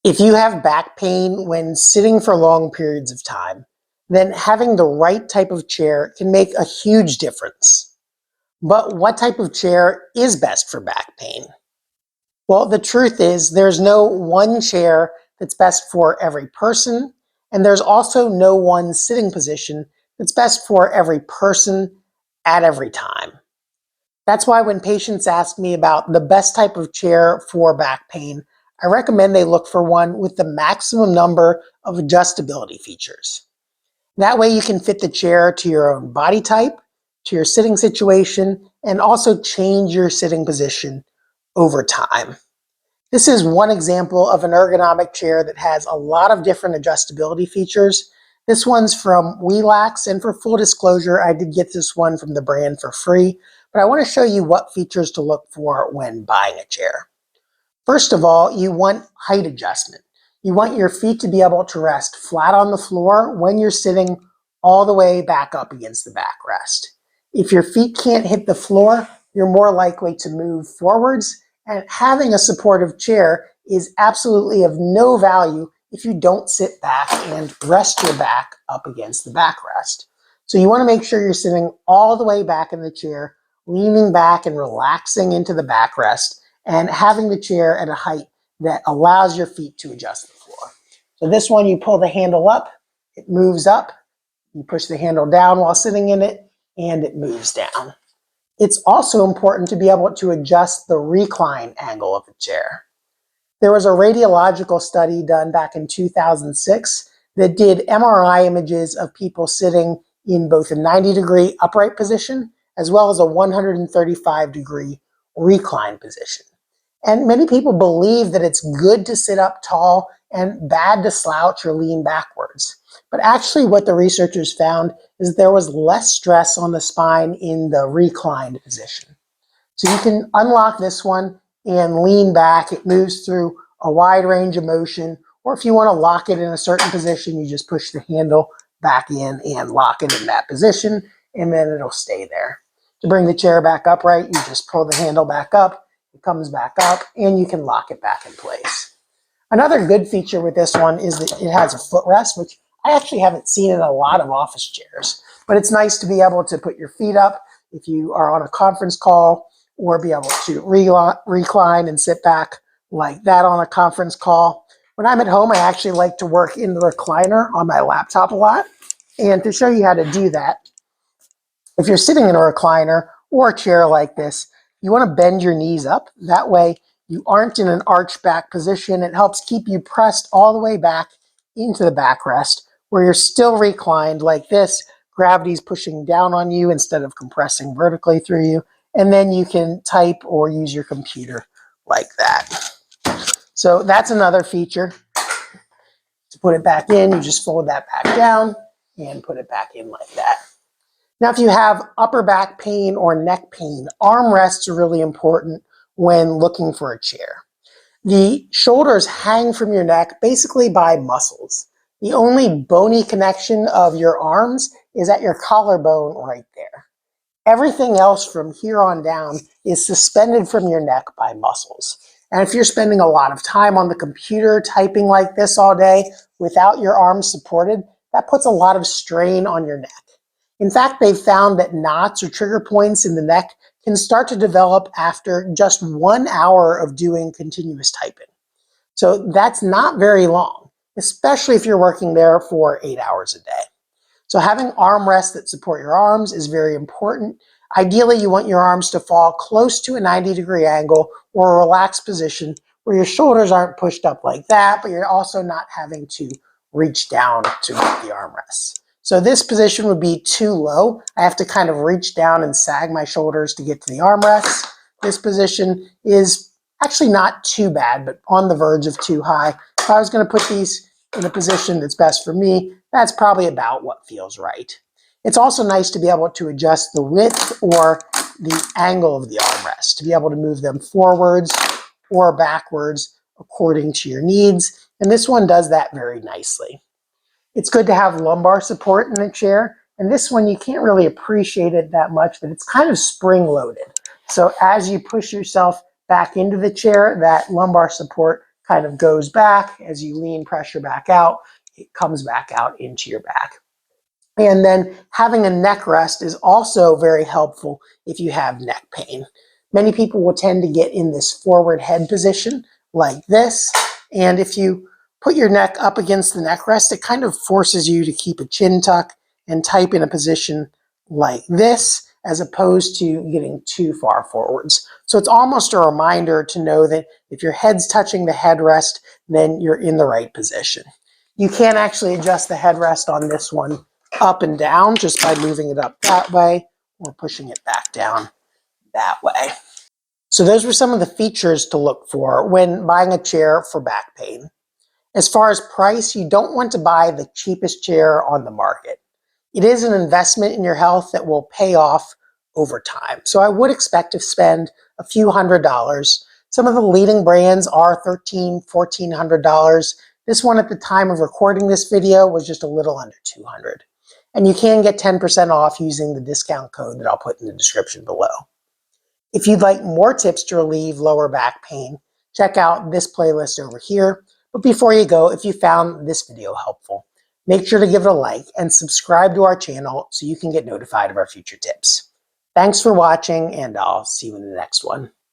If you have back pain when sitting for long periods of time, then having the right type of chair can make a huge difference. But what type of chair is best for back pain? Well, the truth is there's no one chair that's best for every person, and there's also no one sitting position that's best for every person at every time. That's why when patients ask me about the best type of chair for back pain, I recommend they look for one with the maximum number of adjustability features. That way you can fit the chair to your own body type, to your sitting situation, and also change your sitting position over time. This is one example of an ergonomic chair that has a lot of different adjustability features. This one's from Relax, and for full disclosure, I did get this one from the brand for free, but I want to show you what features to look for when buying a chair. First of all, you want height adjustment. You want your feet to be able to rest flat on the floor when you're sitting all the way back up against the backrest. If your feet can't hit the floor, you're more likely to move forwards, and having a supportive chair is absolutely of no value if you don't sit back and rest your back up against the backrest. So you want to make sure you're sitting all the way back in the chair, leaning back and relaxing into the backrest, and having the chair at a height that allows your feet to adjust the floor. So this one, you pull the handle up, it moves up, you push the handle down while sitting in it, and it moves down. It's also important to be able to adjust the recline angle of the chair. There was a radiological study done back in 2006 that did MRI images of people sitting in both a 90-degree upright position as well as a 135-degree recline position. And many people believe that it's good to sit up tall and bad to slouch or lean backwards. But actually what the researchers found is there was less stress on the spine in the reclined position. So you can unlock this one and lean back. It moves through a wide range of motion. Or if you want to lock it in a certain position, you just push the handle back in and lock it in that position, and then it'll stay there. To bring the chair back upright, you just pull the handle back up, it comes back up, and you can lock it back in place. Another good feature with this one is that it has a footrest, which I actually haven't seen in a lot of office chairs, but it's nice to be able to put your feet up if you are on a conference call, or be able to recline and sit back like that on a conference call. When I'm at home, I actually like to work in the recliner on my laptop a lot. And to show you how to do that, if you're sitting in a recliner or a chair like this, you want to bend your knees up. That way you aren't in an arched back position. It helps keep you pressed all the way back into the backrest where you're still reclined like this. Gravity's pushing down on you instead of compressing vertically through you. And then you can type or use your computer like that. So that's another feature. To put it back in, you just fold that back down and put it back in like that. Now, if you have upper back pain or neck pain, armrests are really important when looking for a chair. The shoulders hang from your neck basically by muscles. The only bony connection of your arms is at your collarbone right there. Everything else from here on down is suspended from your neck by muscles. And if you're spending a lot of time on the computer typing like this all day without your arms supported, that puts a lot of strain on your neck. In fact, they've found that knots or trigger points in the neck can start to develop after just 1 hour of doing continuous typing. So that's not very long, especially if you're working there for 8 hours a day. So having armrests that support your arms is very important. Ideally, you want your arms to fall close to a 90-degree angle or a relaxed position where your shoulders aren't pushed up like that, but you're also not having to reach down to get the armrests. So this position would be too low. I have to kind of reach down and sag my shoulders to get to the armrests. This position is actually not too bad, but on the verge of too high. If I was going to put these in a position that's best for me, that's probably about what feels right. It's also nice to be able to adjust the width or the angle of the armrest, to be able to move them forwards or backwards according to your needs. And this one does that very nicely. It's good to have lumbar support in the chair. And this one, you can't really appreciate it that much, but it's kind of spring-loaded. So as you push yourself back into the chair, that lumbar support kind of goes back as you lean pressure back out. It comes back out into your back. And then having a neck rest is also very helpful if you have neck pain. Many people will tend to get in this forward head position like this. And if you put your neck up against the neck rest, it kind of forces you to keep a chin tuck and type in a position like this, as opposed to getting too far forwards. So it's almost a reminder to know that if your head's touching the headrest, then you're in the right position. You can actually adjust the headrest on this one up and down just by moving it up that way or pushing it back down that way. So those were some of the features to look for when buying a chair for back pain. As far as price, you don't want to buy the cheapest chair on the market. It is an investment in your health that will pay off over time. So I would expect to spend a few $100s. Some of the leading brands are $1,300, $1,400. This one at the time of recording this video was just a little under $200. And you can get 10% off using the discount code that I'll put in the description below. If you'd like more tips to relieve lower back pain, check out this playlist over here. But before you go, if you found this video helpful, make sure to give it a like and subscribe to our channel so you can get notified of our future tips. Thanks for watching, and I'll see you in the next one.